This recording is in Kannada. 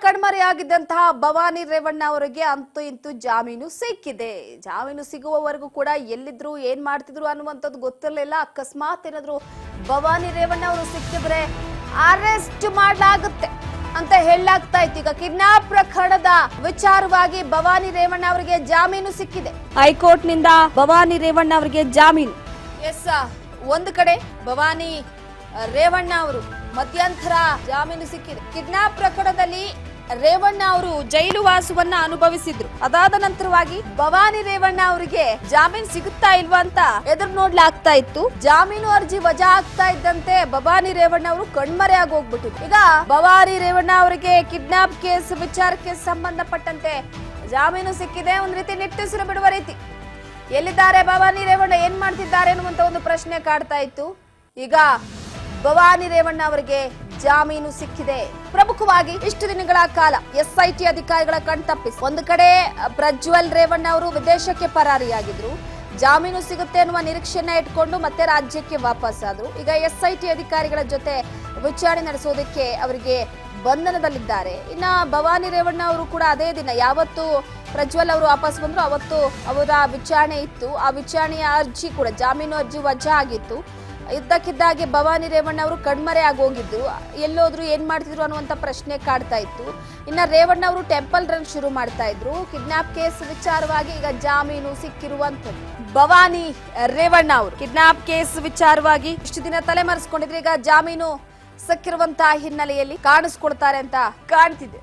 ಕಣ್ಮರೆಯಾಗಿದ್ದಂತಹ ಭವಾನಿ ರೇವಣ್ಣ ಅವರಿಗೆ ಅಂತೂ ಇಂತೂ ಜಾಮೀನು ಸಿಕ್ಕಿದೆ. ಜಾಮೀನು ಸಿಗುವವರೆಗೂ ಕೂಡ ಎಲ್ಲಿದ್ರು ಏನ್ ಮಾಡ್ತಿದ್ರು ಅನ್ನುವಂಥದ್ದು ಗೊತ್ತಿರಲಿಲ್ಲ. ಅಕಸ್ಮಾತ್ ಏನಾದ್ರು ಭವಾನಿ ರೇವಣ್ಣ ಅವರು ಸಿಕ್ಕಿದ್ರೆ ಅರೆಸ್ಟ್ ಮಾಡಲಾಗುತ್ತೆ ಅಂತ ಹೇಳಲಾಗ್ತಾ ಇತ್ತು. ಈಗ ಕಿಡ್ನಾಪ್ ಪ್ರಕರಣದ ವಿಚಾರವಾಗಿ ಭವಾನಿ ರೇವಣ್ಣ ಅವರಿಗೆ ಜಾಮೀನು ಸಿಕ್ಕಿದೆ. ಹೈಕೋರ್ಟ್ ನಿಂದ ಭವಾನಿ ರೇವಣ್ಣ ಅವರಿಗೆ ಜಾಮೀನು. ಎಸ್, ಒಂದು ಕಡೆ ಭವಾನಿ ರೇವಣ್ಣ ಅವರು ಮಧ್ಯಂತರ ಜಾಮೀನು ಸಿಕ್ಕಿದೆ. ಕಿಡ್ನಾಪ್ ಪ್ರಕರಣದಲ್ಲಿ ರೇವಣ್ಣ ಅವರು ಜೈಲು ವಾಸವನ್ನ ಅನುಭವಿಸಿದ್ರು. ಅದಾದ ನಂತರವಾಗಿ ಭವಾನಿ ರೇವಣ್ಣ ಅವರಿಗೆ ಜಾಮೀನು ಸಿಗುತ್ತಾ ಇಲ್ವಾ ಅಂತ ಎದುರು ನೋಡ್ಲಾಗ್ತಾ ಇತ್ತು. ಜಾಮೀನು ಅರ್ಜಿ ವಜಾ ಆಗ್ತಾ ಇದ್ದಂತೆ ಭವಾನಿ ರೇವಣ್ಣ ಅವರು ಕಣ್ಮರೆಯಾಗಿ ಹೋಗ್ಬಿಟ್ಟಿದ್ರು. ಈಗ ಭವಾನಿ ರೇವಣ್ಣ ಅವರಿಗೆ ಕಿಡ್ನಾಪ್ ಕೇಸ್ ವಿಚಾರಕ್ಕೆ ಸಂಬಂಧಪಟ್ಟಂತೆ ಜಾಮೀನು ಸಿಕ್ಕಿದೆ. ಒಂದ್ ರೀತಿ ನಿಟ್ಟುಸಿರು ಬಿಡುವ ರೀತಿ. ಎಲ್ಲಿದ್ದಾರೆ ಭವಾನಿ ರೇವಣ್ಣ, ಏನ್ ಮಾಡ್ತಿದ್ದಾರೆ ಅನ್ನುವಂತ ಒಂದು ಪ್ರಶ್ನೆ ಕಾಡ್ತಾ ಇತ್ತು. ಈಗ ಭವಾನಿ ರೇವಣ್ಣ ಅವರಿಗೆ ಜಾಮೀನು ಸಿಕ್ಕಿದೆ. ಪ್ರಮುಖವಾಗಿ ಇಷ್ಟು ದಿನಗಳ ಕಾಲ ಎಸ್ಐಟಿ ಅಧಿಕಾರಿಗಳ ಕಣ್ತಪ್ಪಿಸಿ ಒಂದು ಕಡೆ ಪ್ರಜ್ವಲ್ ರೇವಣ್ಣ ಅವರು ವಿದೇಶಕ್ಕೆ ಪರಾರಿಯಾಗಿದ್ರು. ಜಾಮೀನು ಸಿಗುತ್ತೆ ಅನ್ನುವ ನಿರೀಕ್ಷೆಯನ್ನ ಇಟ್ಕೊಂಡು ಮತ್ತೆ ರಾಜ್ಯಕ್ಕೆ ವಾಪಸ್ ಆದ್ರು. ಈಗ ಎಸ್ಐಟಿ ಅಧಿಕಾರಿಗಳ ಜೊತೆ ವಿಚಾರಣೆ ನಡೆಸೋದಕ್ಕೆ ಅವರಿಗೆ ಬಂಧನದಲ್ಲಿದ್ದಾರೆ. ಇನ್ನ ಭವಾನಿ ರೇವಣ್ಣ ಅವರು ಕೂಡ ಅದೇ ದಿನ ಯಾವತ್ತು ಪ್ರಜ್ವಲ್ ಅವರು ವಾಪಸ್ ಬಂದ್ರು ಅವತ್ತು ಅವರ ವಿಚಾರಣೆ ಇತ್ತು. ಆ ವಿಚಾರಣೆಯ ಅರ್ಜಿ ಕೂಡ ಜಾಮೀನು ಅರ್ಜಿ ವಜಾ ಆಗಿತ್ತು. ಇದ್ದಕ್ಕಿದ್ದಾಗೆ ಭವಾನಿ ರೇವಣ್ಣ ಅವರು ಕಣ್ಮರೆ ಆಗೋಗಿದ್ರು. ಎಲ್ಲೋದ್ರು ಏನ್ ಮಾಡ್ತಿದ್ರು ಅನ್ನುವಂತ ಪ್ರಶ್ನೆ ಕಾಡ್ತಾ ಇತ್ತು. ಇನ್ನ ರೇವಣ್ಣ ಅವರು ಟೆಂಪಲ್ ರನ್ ಶುರು ಮಾಡ್ತಾ ಇದ್ರು. ಕಿಡ್ನಾಪ್ ಕೇಸ್ ವಿಚಾರವಾಗಿ ಈಗ ಜಾಮೀನು ಸಿಕ್ಕಿರುವಂತದ್ದು. ಭವಾನಿ ರೇವಣ್ಣ ಅವರು ಕಿಡ್ನಾಪ್ ಕೇಸ್ ವಿಚಾರವಾಗಿ ಇಷ್ಟು ದಿನ ತಲೆಮರೆಸ್ಕೊಂಡಿದ್ರೆ ಈಗ ಜಾಮೀನು ಸಿಕ್ಕಿರುವಂತಹ ಹಿನ್ನೆಲೆಯಲ್ಲಿ ಕಾಣಿಸ್ಕೊಳ್ತಾರೆ ಅಂತ ಕಾಣ್ತಿದೆ.